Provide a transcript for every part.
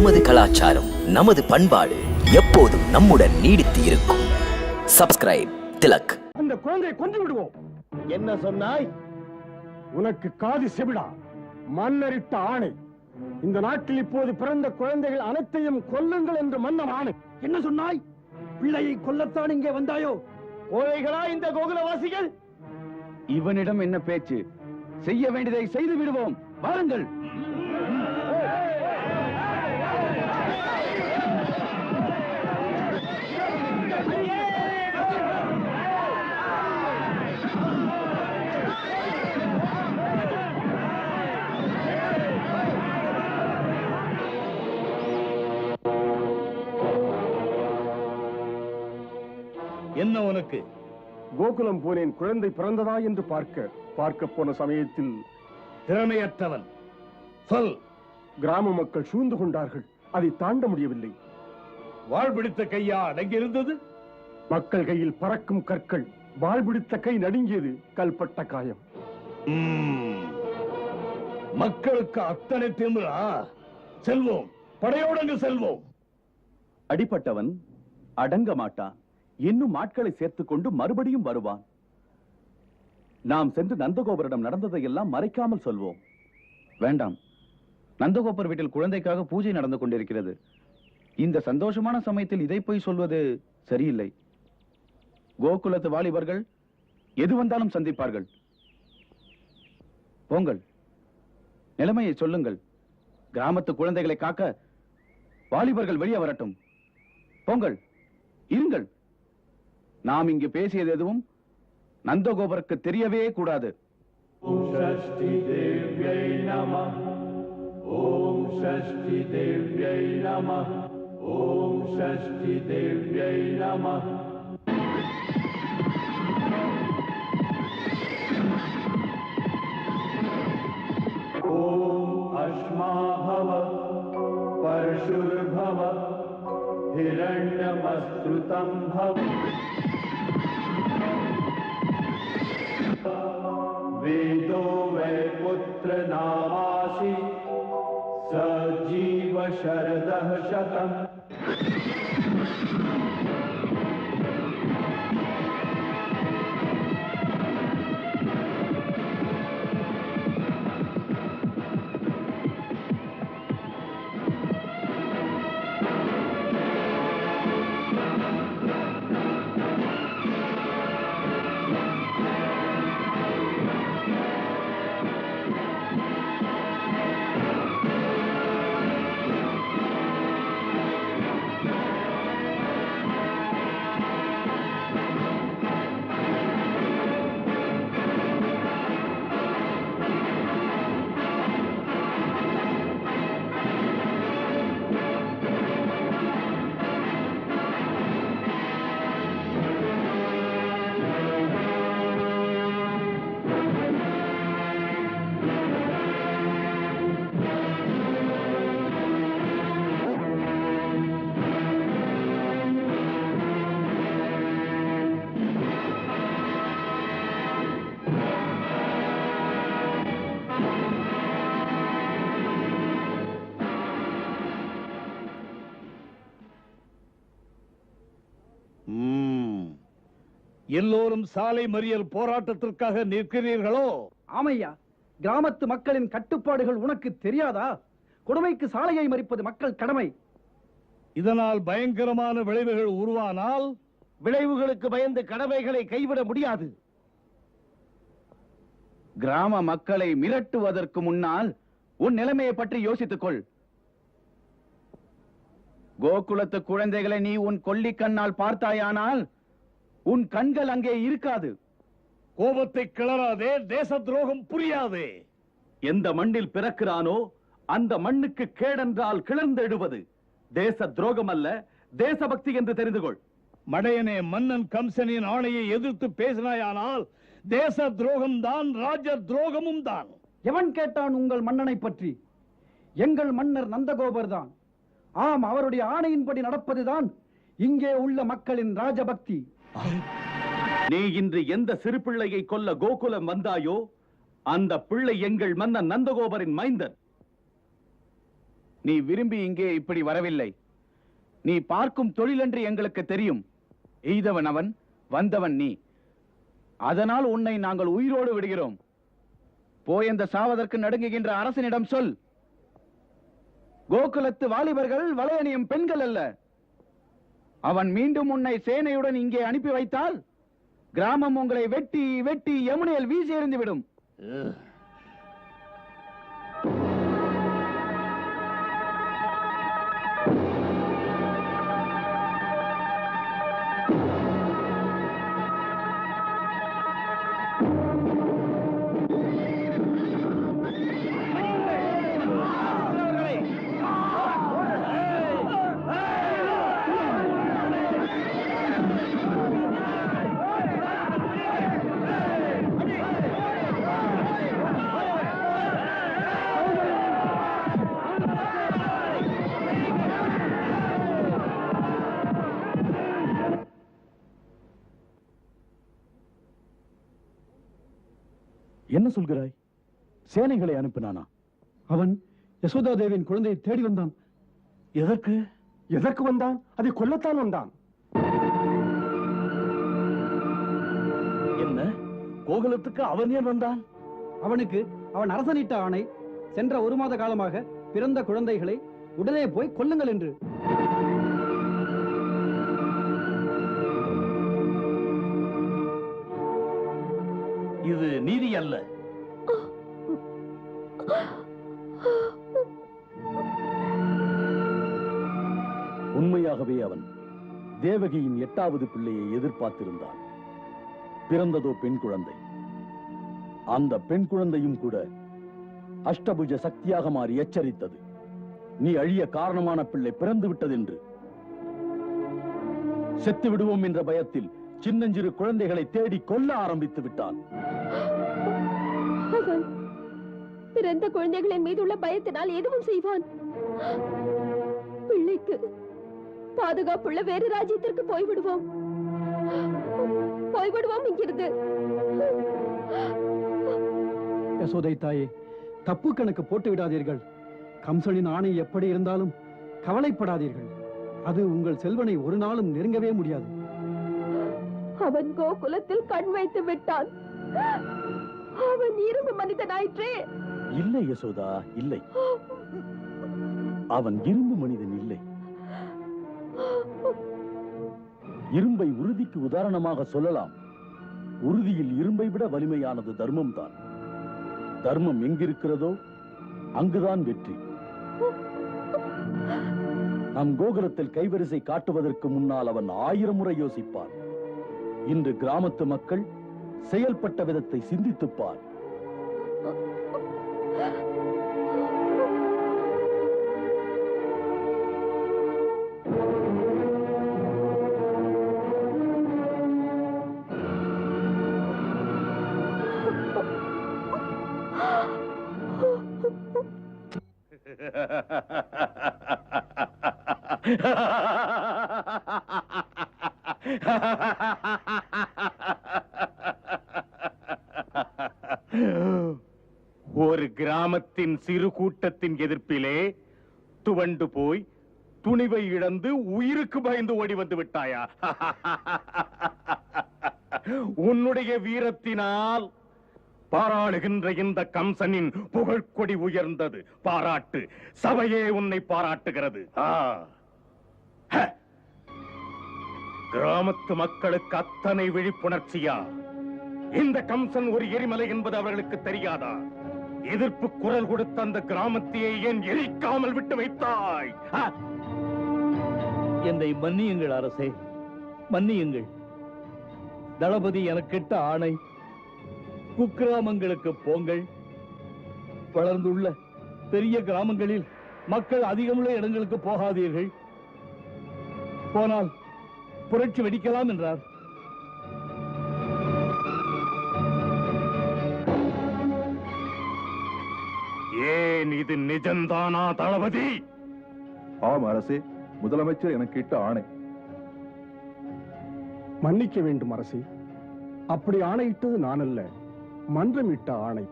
நமது கலாச்சாரம், நமது பண்பாடு எப்போதும் நம்முடன் நீடித்து இருக்கும். சப்ஸ்கிரைப் திலக். அந்த குழந்தையை கொன்று விடுவோம். என்ன சொன்னாய்? உனக்கு காது செவிடா? மன்னரிட்ட ஆணை. இந்த நாட்டில் இப்போது பிறந்த குழந்தைகள் அனைத்தையும் கொல்லுங்கள் என்று மன்னர் ஆணை. என்ன சொன்னாய்? பிள்ளையை கொல்லத்தான் இங்கே வந்தாயோ? கோழைகளா இந்த கோகுலவாசிகள்? இவனிடம் என்ன பேச்சு? செய்ய வேண்டியதை செய்து விடுவோம். வாருங்கள். என்ன உனக்கு? கோகுலம் போனேன் குழந்தை பிறந்ததா என்று பார்க்க போன சமயத்தில் திறமையற்றவன். சொல். கிராம மக்கள் சூழ்ந்து கொண்டார்கள். அதை தாண்ட முடியவில்லை. வாழ் பிடித்த கையா அடங்கியிருந்தது? மக்கள் கையில் பறக்கும் கற்கள். வாழ் பிடித்த கை நடுங்கியது. கல்பட்ட காயம். மக்களுக்கு அத்தனை திமிரா? செல்வோம், படையோடு செல்வோம். அடிப்பட்டவன் அடங்க மாட்டான். இன்னும் ஆட்களை சேர்த்துக் கொண்டு மறுபடியும் வருவான். நாம் சென்று நந்தகோபரிடம் நடந்ததையெல்லாம் மறைக்காமல் சொல்வோம். வேண்டாம், நந்தகோபர் வீட்டில் குழந்தைக்காக பூஜை நடந்து கொண்டிருக்கிறது. இந்த சந்தோஷமான சமயத்தில் இதை போய் சொல்வது சரியில்லை. கோகுலத்து வாலிபர்கள் எது வந்தாலும் சந்திப்பார்கள். போங்கள், நிலைமையை சொல்லுங்கள். கிராமத்து குழந்தைகளை காக்க வாலிபர்கள் வெளியே வரட்டும். போங்கள், இருங்கள். நாம் இங்கு பேசியது எதுவும் நந்தகோபருக்கு தெரியவே கூடாது. ஓம் ஷஷ்டி தேவ்யை நமः. ஓம் ஷஷ்டி தேவ்யை நமः. ஓம் ஷஷ்டி தேவ்யை நமः. ஓம் அஸ்மா பவ பர்ஷுர்பவ हिरण्यमस्त्रुतं भव. वेदो वै पुत्र नामासि सजीव शरदः शतम्. எல்லோரும் சாலை மறியல் போராட்டத்திற்காக நிற்கிறீர்களோ? ஆமையா, கிராமத்து மக்களின் கட்டுப்பாடுகள் உனக்கு தெரியாதா? கொடுமைக்கு சாலையை மறிப்பது மக்கள் கடமை. இதனால் பயங்கரமான விளைவுகள் உருவானால் விளைவுகளுக்கு பயந்து கடமைகளை கைவிட முடியாது. கிராம மக்களை மிரட்டுவதற்கு முன்னால் உன் நிலைமையை பற்றி யோசித்துக் கொள். கோகுலத்து குழந்தைகளை நீ உன் கொல்லி கண்ணால் பார்த்தாயானால் உன் கண்கள் அங்கே இருக்காது. கோபத்தை கிளறாதே, தேச துரோகம் புரியாதே. எந்த மண்ணில் பிறக்கிறானோ அந்த மண்ணுக்கு கேடென்றால் கிளர்ந்தெழுவது தேச துரோகம் அல்ல, தேசபக்தி என்று தெரிந்து கொள். மடையனே, மன்னன் கம்சனின் ஆணையை எதிர்த்து பேசினாயானால் தேச துரோகம் தான், ராஜ துரோகமும் தான். எவன் கேட்டான் உங்கள் மன்னனை பற்றி? எங்கள் மன்னர் நந்தகோபர் தான். ஆம், அவருடைய ஆணையின்படி நடப்பதுதான் இங்கே உள்ள மக்களின் ராஜபக்தி. நீ இன்று எந்த சிறு பிள்ளையை கொல்ல கோகுலம் வந்தாயோ அந்த பிள்ளை எங்கள் மன்னன் நந்தகோபரின் மைந்தன். நீ விரும்பி இங்கே இப்படி வரவில்லை. நீ பார்க்கும் தொழிலென்று எங்களுக்கு தெரியும். எய்தவன் அவன், வந்தவன் நீ. அதனால் உன்னை நாங்கள் உயிரோடு விடுகிறோம். போயந்த சாவதற்கு நடுங்குகின்ற அரசனிடம் சொல். கோகுலத்து வாலிபர்கள் வளையணியும் பெண்கள் அல்ல. அவன் மீண்டும் உன்னை சேனையுடன் இங்கே அனுப்பி வைத்தால் கிராமம் உங்களை வெட்டி வெட்டி யமுனையில் வீசி எறிந்துவிடும். என்ன சொல்கிறாய்? சேனைகளை அனுப்பினானா? அவன் யசோதா தேவியின் குழந்தையை தேடி வந்தான். எதற்கு? எதற்கு வந்தான்? அதை கொல்லத்தான் வந்தான். என்ன? கோகுலத்துக்கு அவன் ஏன் வந்தான்? அவனுக்கு அவன் அரசனிட்ட ஆணை சென்ற 1 மாத காலமாக பிறந்த குழந்தைகளை உடனே போய் கொல்லுங்கள் என்று. இது நீதி அல்ல. உண்மையாகவே அவன் தேவகியின் 8வது பிள்ளையை எதிர்பார்த்திருந்தான். பிறந்ததோ பெண் குழந்தை. அந்த பெண் குழந்தையும் கூட அஷ்டபுஜ சக்தியாக மாறி எச்சரித்தது. நீ அழிய காரணமான பிள்ளை பிறந்து விட்டதென்று. செத்து விடுவோம் என்ற பயத்தில் சின்னஞ்சிறு குழந்தைகளை தேடி கொல்ல ஆரம்பித்து விட்டான். அவன் பிறந்த குழந்தைகளின் மீது உள்ள பயத்தினால் எதுவும் செய்வான். பிள்ளைக்கு பாதுகாப்புள்ள வேறு ராஜ்யத்திற்கு போய்விடுவோம் இங்கிருந்து. யசோதை தாயே, தப்பு கணக்கு போட்டு விடாதீர்கள். கம்சனின் ஆணை எப்படி இருந்தாலும் கவலைப்படாதீர்கள். அது உங்கள் செல்வனை ஒரு நாளும் நெருங்கவே முடியாது. அவன் கோகுலத்தில் கண் வைத்து விட்டான். அவன் இரும்பு மனிதனாயிற்றே. இல்லை யசோதா, இல்லை. அவன் இரும்பு மனிதன் இல்லை. இரும்பை உறுதிக்கு உதாரணமாக சொல்லலாம். உறுதியில் இரும்பை விட வலிமையானது தர்மம் தான். தர்மம் எங்கிருக்கிறதோ அங்குதான் வெற்றி. நம் கோகுலத்தில் கைவரிசை காட்டுவதற்கு முன்னால் அவன் 1000 முறை யோசிப்பான். இன்று கிராமத்து மக்கள் செயல்பட்ட விதத்தை சிந்தித்துப் பார். ஒரு கிராமத்தின் சிறு கூட்டத்தின் எதிர்ப்பிலே துவண்டு போய் துணிவை இழந்து உயிருக்கு பயந்து ஓடி வந்து விட்டாயா? உன்னுடைய வீரத்தினால் பாராளுகின்ற இந்த கம்சனின் புகழ்கொடி உயர்ந்தது. பாராட்டு. சபையே உன்னை பாராட்டுகிறது. கிராமத்து மக்களுக்கு அத்தனை விழிப்புணர்ச்சியா? இந்த கம்சன் ஒரு எரிமலை என்பது அவர்களுக்கு தெரியாதா? எதிர்ப்பு குரல் கொடுத்த அந்த கிராமத்தையே ஏன் எரிக்காமல் விட்டு வைத்தாய்? என்னை மன்னியுங்கள் அரசே, மன்னியுங்கள். தளபதி எனக்கிட்ட ஆணை. குக்கிராமங்களுக்கு போங்கள். வளர்ந்துள்ள பெரிய கிராமங்களில் மக்கள் அதிகமுள்ள இடங்களுக்கு போகாதீர்கள். போனால் புரட்சி வெடிக்கலாம் என்றார். ஏன் இது நிஜம்தானா தளபதி? ஆம் அரசே, முதலமைச்சர் எனக்கு இட்ட ஆணை. மன்னிக்க வேண்டும் அரசே. அப்படி ஆணையிட்டது நான் அல்ல, மன்றம் இட்ட ஆணை.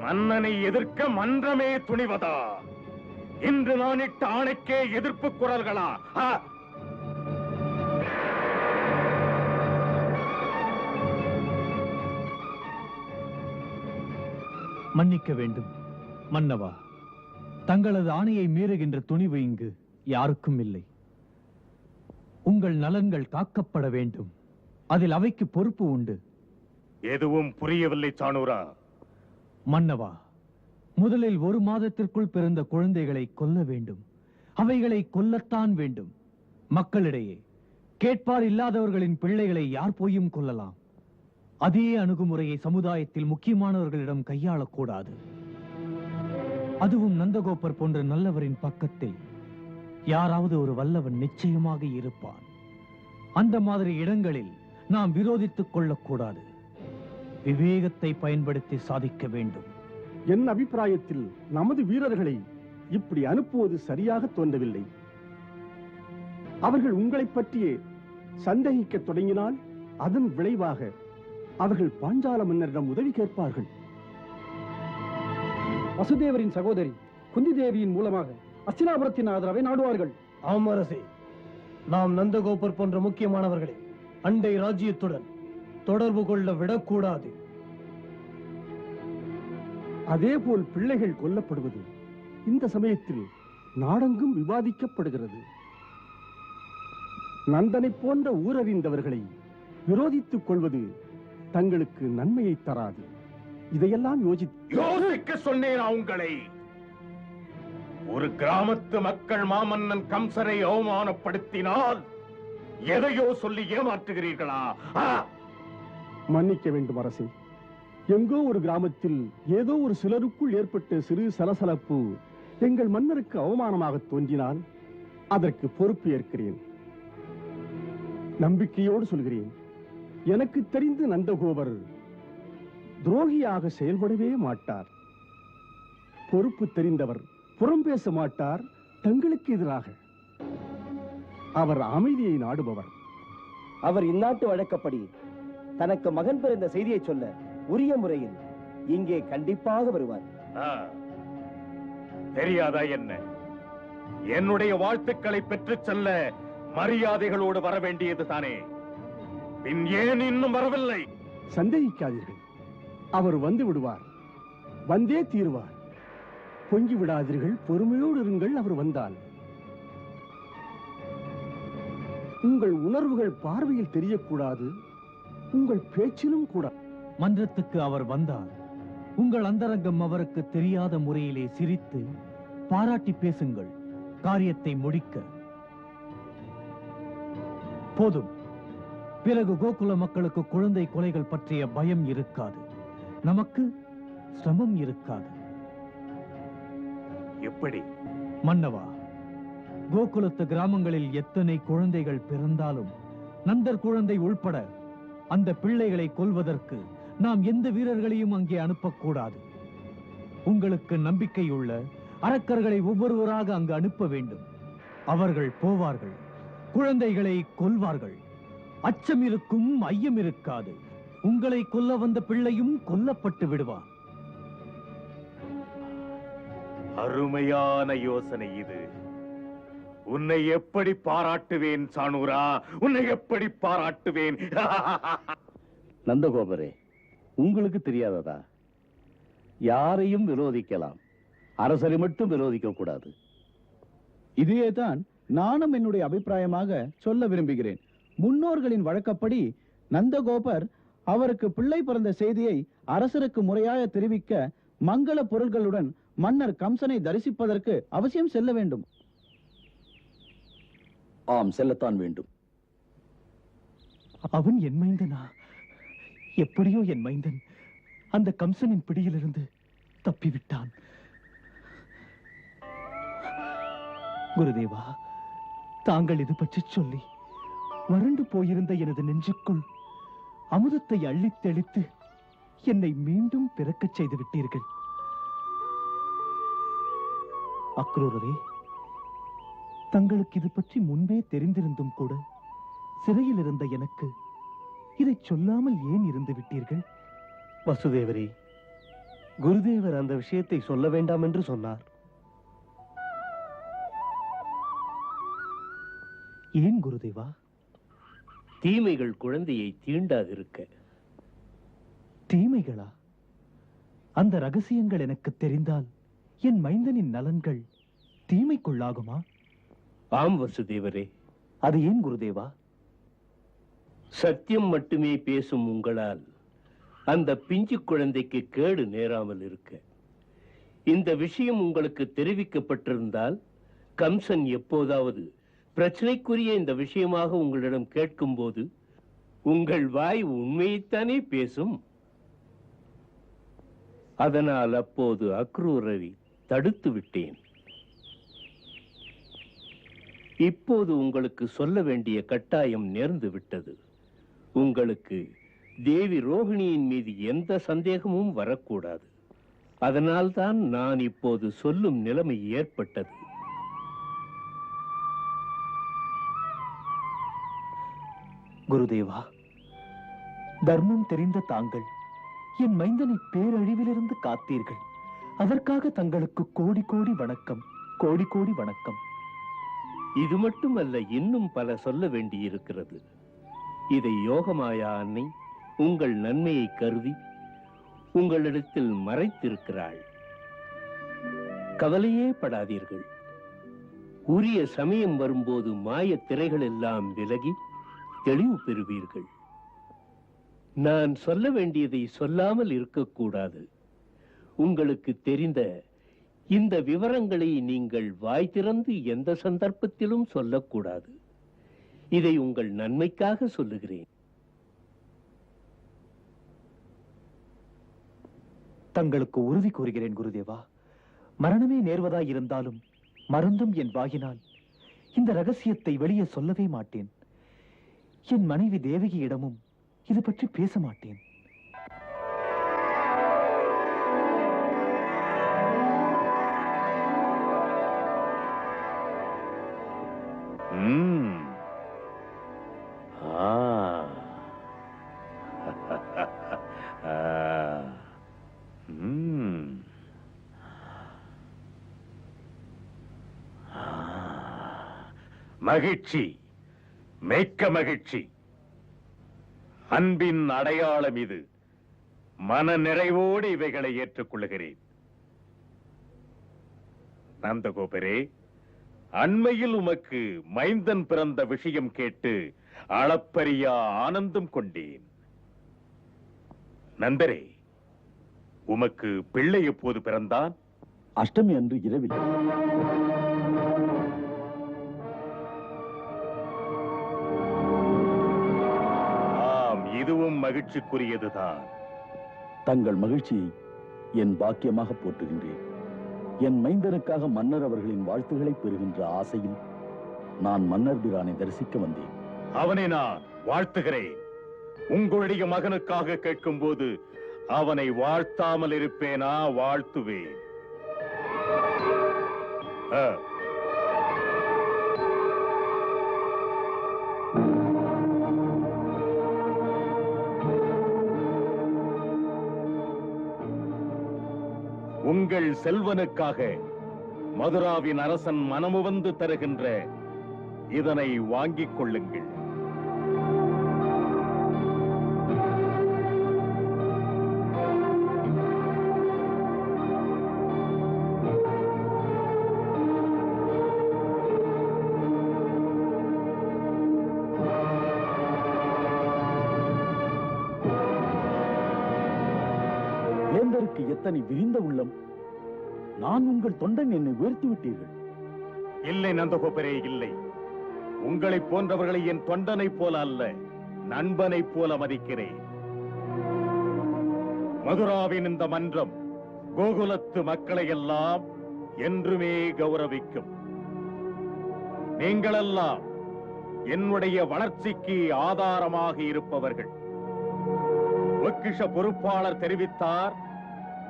மன்னனை எதிர்க்க மன்றமே துணிவதா? இன்று நான் இட்ட ஆணைக்கே எதிர்ப்பு குரல்களா? மன்னிக்க வேண்டும் மன்னவா, தங்களது ஆணையை மீறுகின்ற துணிவு இங்கு யாருக்கும் இல்லை. உங்கள் நலன்கள் காக்கப்பட வேண்டும், அதில் அவைக்கு பொறுப்பு உண்டு. எதுவும் புரியவில்லை சாணூரா. மன்னவா, முதலில் 1 மாதத்திற்குள் பிறந்த குழந்தைகளை கொல்ல வேண்டும், அவைகளை கொல்லத்தான் வேண்டும். மக்களிடையே கேட்பார் இல்லாதவர்களின் பிள்ளைகளை யார் போயும் கொல்லலாம். அதே அணுகுமுறையை சமுதாயத்தில் முக்கியமானவர்களிடம் கையாளக்கூடாது. அதுவும் நந்தகோபர் போன்ற நல்லவரின் பக்கத்தில் யாராவது ஒரு வல்லவன் நிச்சயமாக இருப்பான். அந்த மாதிரி இடங்களில் நாம் விரோதித்துக் கொள்ளக்கூடாது. விவேகத்தை பயன்படுத்தி சாதிக்க வேண்டும். என் அபிப்பிராயத்தில் நமது வீரர்களை இப்படி அனுப்புவது சரியாக தோன்றவில்லை. அவர்கள் உங்களைப் பற்றியே சந்தேகிக்க தொடங்கினால் அதன் விளைவாக அவர்கள் பாஞ்சால மன்னரிடம் உதவி கேட்பார்கள். வசுதேவரின் சகோதரி குந்தி தேவியின் மூலமாக அஸ்தினாபுரத்தின் ஆதரவை நாடுவார்கள். ஆம் அரசே, நாம் நந்தகோபர் போன்ற முக்கியமானவர்களை அண்டை ராஜ்யத்துடன் தொடர்பு கொள்ள விடக்கூடாது. அதேபோல் பிள்ளைகள் கொல்லப்படுவது இந்த சமயத்தில் நாடெங்கும் விவாதிக்கப்படுகிறது. நந்தனை போன்ற ஊரறிந்தவர்களை விரோதித்துக் கொள்வது தங்களுக்கு நன்மையை தராது. இதையெல்லாம் யோசிக்க சொன்னேன் உங்களை. ஒரு கிராமத்து மக்கள் மாமன்னன் கம்சரை அவமானப்படுத்தினால் எதையோ சொல்லி ஏமாற்றுகிறீர்களா? மன்னிக்க வேண்டும் அரசே. எங்கோ ஒரு கிராமத்தில் ஏதோ ஒரு சிலருக்குள் ஏற்பட்ட சிறு சலசலப்பு எங்கள் மன்னருக்கு அவமானமாக தோன்றினால் அதற்கு பொறுப்பு ஏற்கிறேன். நம்பிக்கையோடு சொல்கிறேன், எனக்கு தெரிந்து நந்தகோபர் துரோகியாக செயல்படவே மாட்டார். பொறுப்பு தெரிந்தவர், புறம் பேச மாட்டார். தங்களுக்கு எதிராக அவர் அமைதியை நாடுபவர். அவர் இந்நாட்டு வழக்கப்படி தனக்கு மகன் பிறந்த செய்தியை சொல்ல உரிய முறையில் இங்கே கண்டிப்பாக வருவார். தெரியாதா என்ன? என்னுடைய வாழ்த்துக்களை பெற்றுச் செல்ல மரியாதைகளோடு வர வேண்டியது தானே. பின் ஏன் இன்னும் வரவில்லை? சந்தேகிக்காதீர்கள், அவர் வந்து விடுவார், வந்தே தீருவார். பொங்கி விடாதீர்கள், பொறுமையோடு இருங்கள். அவர் வந்தால் உங்கள் உணர்வுகள் பார்வையில் தெரியக்கூடாது, உங்கள் பேச்சிலும் கூட. மன்றத்துக்கு அவர் வந்தால் உங்கள் அந்தரங்கம் அவருக்கு தெரியாத முறையிலே சிரித்து பாராட்டி பேசுங்கள். காரியத்தை முடிக்க போதும். பிறகு கோகுல மக்களுக்கு குழந்தை கொலைகள் பற்றிய பயம் இருக்காது, நமக்கு சிரமம் இருக்காது. எப்படி மன்னவா, கோகுலத்து கிராமங்களில் எத்தனை குழந்தைகள் பிறந்தாலும் நந்தர் குழந்தை உள்பட அந்த பிள்ளைகளை கொல்வதற்கு நாம் எந்த வீரர்களையும் அங்கே அனுப்பக்கூடாது. உங்களுக்கு நம்பிக்கையுள்ள அரக்கர்களை ஒவ்வொருவராக அங்கு அனுப்ப வேண்டும். அவர்கள் போவார்கள், குழந்தைகளை கொல்வார்கள். அச்சம் இருக்கும், ஐயம் இருக்காது. உங்களை கொல்ல வந்த பிள்ளையும் கொல்லப்பட்டு விடுவான். அருமையான யோசனை இது. உன்னை எப்படி பாராட்டுவேன் சாணூரா, உன்னை எப்படி பாராட்டுவேன். நந்தகோபரே, உங்களுக்கு தெரியாததா? யாரையும் விரோதிக்கலாம், அரசரை மட்டும் விரோதிக்க கூடாது. இதையேதான் நானும் என்னுடைய அபிப்பிராயமாக சொல்ல விரும்புகிறேன். முன்னோர்களின் வழக்கப்படி நந்தகோபர் அவருக்கு பிள்ளை பிறந்த செய்தியை அரசருக்கு முறையாக தெரிவிக்க மங்கள பொருள்களுடன் மன்னர் கம்சனை தரிசிப்பதற்கு அவசியம் செல்ல வேண்டும். ஆம், செல்லத்தான் வேண்டும். அவன் என் மைந்தனா? எப்படியோ என் மைந்தன் அந்த கம்சனின் பிடியிலிருந்து தப்பிவிட்டான். குருதேவா, தாங்கள் இது பற்றி சொல்லி வறண்டு போயிருந்த எனது நெஞ்சுக்குள் அமுதத்தை அள்ளித் தெளித்து என்னை மீண்டும் பிறக்கச் செய்து விட்டீர்கள். அக்ரூரரே, தங்களுக்கு இது பற்றி முன்பே தெரிந்திருந்தும் கூட சிறையில் இருந்த எனக்கு இதை சொல்லாமல் ஏன் இருந்து விட்டீர்கள்? வசுதேவரே, குருதேவர் அந்த விஷயத்தை சொல்ல வேண்டாம் என்று சொன்னார். ஏன் குருதேவா? தீமைகள் குழந்தையை தீண்டாதிருக்க. தீமைகளா? அந்த ரகசியங்கள் எனக்கு தெரிந்தால் என் மைந்தனின் நலன்கள் தீமைக்குள்ளாகுமா? ஆம் வசுதேவரே. அது ஏன் குருதேவா? சத்தியம் மட்டுமே பேசும் உங்களால் அந்த பிஞ்சு குழந்தைக்கு கேடு நேராமல் இருக்க. இந்த விஷயம் உங்களுக்கு தெரிவிக்கப்பட்டிருந்தால் கம்சன் எப்போதாவது பிரச்சனைக்குரிய இந்த விஷயமாக உங்களிடம் கேட்கும் போது உங்கள் வாய் உண்மையைத்தானே பேசும். அதனால் அப்போது அக்ரூரரை தடுத்து விட்டேன். இப்போது உங்களுக்கு சொல்ல வேண்டிய கட்டாயம் நேர்ந்து விட்டது. உங்களுக்கு தேவி ரோகிணியின் மீது எந்த சந்தேகமும் வரக்கூடாது. அதனால்தான் நான் இப்போது சொல்லும் நிலைமை ஏற்பட்டது. குருதேவா, தர்மம் தெரிந்த தாங்கள் என் மைந்தனை பேரழிவிலிருந்து காத்தீர்கள். அதற்காக தங்களுக்கு கோடி கோடி வணக்கம், கோடி கோடி வணக்கம். இது மட்டுமல்ல, இன்னும் பல சொல்ல வேண்டியிருக்கிறது. இதை யோகமாயா அன்னை உங்கள் நன்மையை கருதி உங்களிடத்தில் மறைத்திருக்கிறாள். கவலையே படாதீர்கள். உரிய சமயம் வரும்போது மாய திரைகள் எல்லாம் விலகி தெளிவு பெறுவீர்கள். நான் சொல்ல வேண்டியதை சொல்லாமல் இருக்கக்கூடாது. உங்களுக்கு தெரிந்த இந்த விவரங்களை நீங்கள் வாய் திறந்து எந்த சந்தர்ப்பத்திலும் சொல்லக்கூடாது. இதை உங்கள் நன்மைக்காக சொல்லுகிறேன். தங்களுக்கு உறுதி கூறுகிறேன் குருதேவா. மரணமே நேர்வதாய் இருந்தாலும் மருந்தும் என் வாயினால் இந்த ரகசியத்தை வெளியே சொல்லவே மாட்டேன். என் மனைவி தேவகியிடமும் இது பற்றி பேச மாட்டேன். மகிழ்ச்சி, மிக்க மகிழ்ச்சி. அன்பின் அடையாளம் இது. மன நிறைவோடு இவைகளை ஏற்றுக்கொள்கிறேன். நந்தகோபரே, அண்மையில் உமக்கு மைந்தன் பிறந்த விஷயம் கேட்டு அளப்பரிய ஆனந்தம் கொண்டேன். நந்தரே, உமக்கு பிள்ளை எப்போது பிறந்தான்? அஷ்டமி அன்று இரவில். இதுவும் மகிழ்ச்சிக்குரியதுதான். தங்கள் மகிழ்ச்சியை என் பாக்கியமாக போற்றுகின்றேன். என் மைந்தனுக்காக மன்னர் அவர்களின் வாழ்த்துக்களை பெறுகின்ற ஆசையில் நான் மன்னர் பிரானை தரிசிக்க வந்தேன். அவனை நான் வாழ்த்துகிறேன். உங்களுடைய மகனுக்காக கேட்கும் போது அவனை வாழ்த்தாமல் இருப்பேனா? வாழ்த்துவேன். உங்கள் செல்வனுக்காக மதுராவின் அரசன் மனமுவந்து தருகின்ற இதனை வாங்கிக் கொள்ளுங்கள். வேந்தருக்கு எத்தனை விரிந்த உள்ளம்! நான் உங்கள் தொண்டன், என்னை உயர்த்தி விட்டீர்கள். இல்லை நந்தகோபரே, இல்லை. உங்களை போன்றவர்களை என் தொண்டனை போல அல்ல, நண்பனை போல மதிக்கிறேன். மதுராவின் இந்த மன்றம் கோகுலத்து மக்களை எல்லாம் என்றுமே கௌரவிக்கும். நீங்களெல்லாம் என்னுடைய வளர்ச்சிக்கு ஆதாரமாக இருப்பவர்கள். பொக்கிஷ பொறுப்பாளர் தெரிவித்தார்,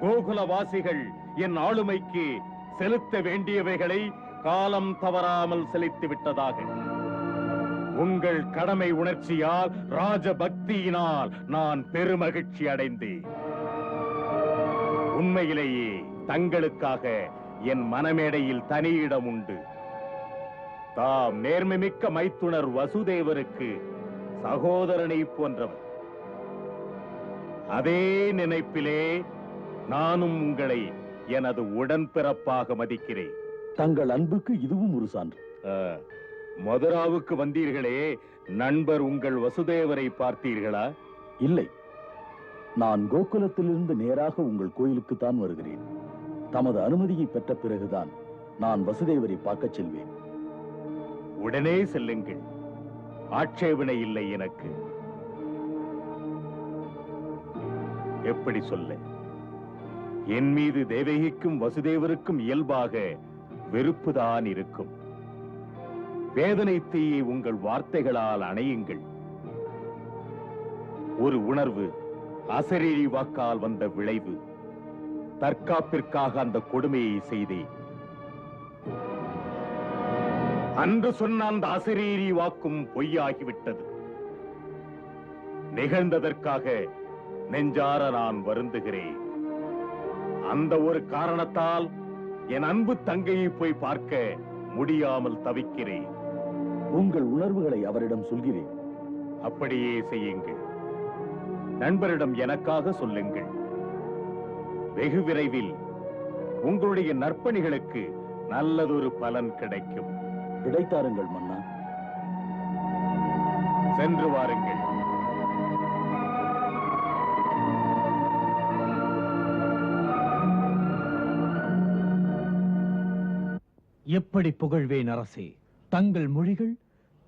கோகுலவாசிகள் என் ஆளுமைக்கு செலுத்த வேண்டியவைகளை காலம் தவறாமல் செலுத்தி விட்டதாக. உங்கள் கடமை உணர்ச்சியால், ராஜபக்தியினால் நான் பெருமகிழ்ச்சி அடைந்தேன். உண்மையிலேயே தங்களுக்காக என் மனமேடையில் தனி இடம் உண்டு. தாம் நேர்மைமிக்க மைத்துனர் வசுதேவருக்கு சகோதரனை போன்றவர். அதே நினைப்பிலே நானும் உங்களை எனது உடன்பிறப்பாக மதிக்கிறேன். தங்கள் அன்புக்கு இதுவும் ஒரு சான்று. மதுராவுக்கு வந்தீர்களே, நண்பர் உங்கள் வசுதேவரை பார்த்தீர்களா? இல்லை, நான் கோகுலத்திலிருந்து நேராக உங்கள் கோயிலுக்கு தான் வருகிறேன். தமது அனுமதியை பெற்ற பிறகுதான் நான் வசுதேவரை பார்க்கச் செல்வேன். உடனே செல்லுங்கள், ஆட்சேபனை இல்லை எனக்கு. எப்படி சொல்ல, என் மீது தேவகிக்கும் வசுதேவருக்கும் இயல்பாக வெறுப்புதான் இருக்கும். வேதனை தீயை உங்கள் வார்த்தைகளால் அணையுங்கள். ஒரு உணர்வு அசரீரி வாக்கால் வந்த விளைவு. தற்காப்பிற்காக அந்த கொடுமையை செய்தேன். அன்று சொன்ன அந்த அசரீரி வாக்கும் பொய்யாகிவிட்டது. நிகழ்ந்ததற்காக நெஞ்சார நான் வருந்துகிறேன். அந்த ஒரு காரணத்தால் என் அன்பு தங்கையை போய் பார்க்க முடியாமல் தவிக்கிறேன். உங்கள் உணர்வுகளை அவரிடம் சொல்கிறேன். அப்படியே செய்யுங்கள். நண்பரிடம் எனக்காக சொல்லுங்கள். வெகு விரைவில் உங்களுடைய நற்பணிகளுக்கு நல்லதொரு பலன் கிடைக்கும். கிடைத்தாருங்கள் மன்னா. சென்று வாருங்கள். எப்படி புகழ்வேன் அரசே, தங்கள் மொழிகள்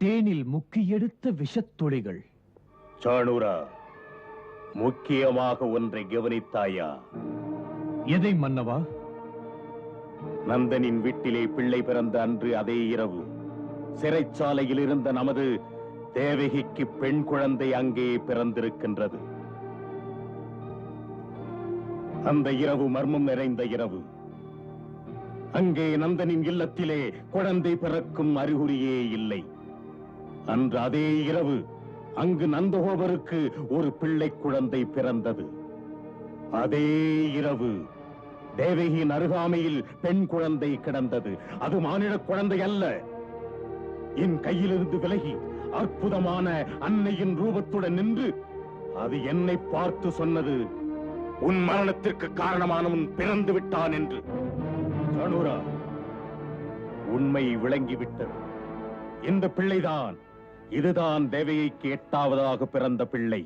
தேனில் முக்கி எடுத்த விஷத்துளிகள். சாணூரா, முக்கியமாக ஒன்றை கவனித்தாயா? எதை மன்னவா? நந்தனின் வீட்டிலே பிள்ளை பிறந்த அன்று அதே இரவு சிறைச்சாலையில் இருந்த நமது தேவகிக்கு பெண் குழந்தை அங்கே பிறந்திருக்கின்றது. அந்த இரவு மர்மம் நிறைந்த இரவு. அங்கே நந்தனின் இல்லத்திலே குழந்தை பிறக்கும் அறிகுறியே இல்லை. அன்று அதே இரவு அங்கு நந்தகோபருக்கு ஒரு பிள்ளை குழந்தை பிறந்தது. அதே இரவு தேவகியின் அருகாமையில் பெண் குழந்தை கிடந்தது. அது மானிட குழந்தை அல்ல. என் கையிலிருந்து விலகி அற்புதமான அன்னையின் ரூபத்துடன் நின்று அது என்னை பார்த்து சொன்னது, உன் மரணத்திற்கு காரணமானவன் பிறந்து விட்டான் என்று. சாணூரா, உண்மை விளங்கிவிட்டது. இந்த பிள்ளைதான், இதுதான் தேவகிக்கு 8ஆவதாக பிறந்த பிள்ளை.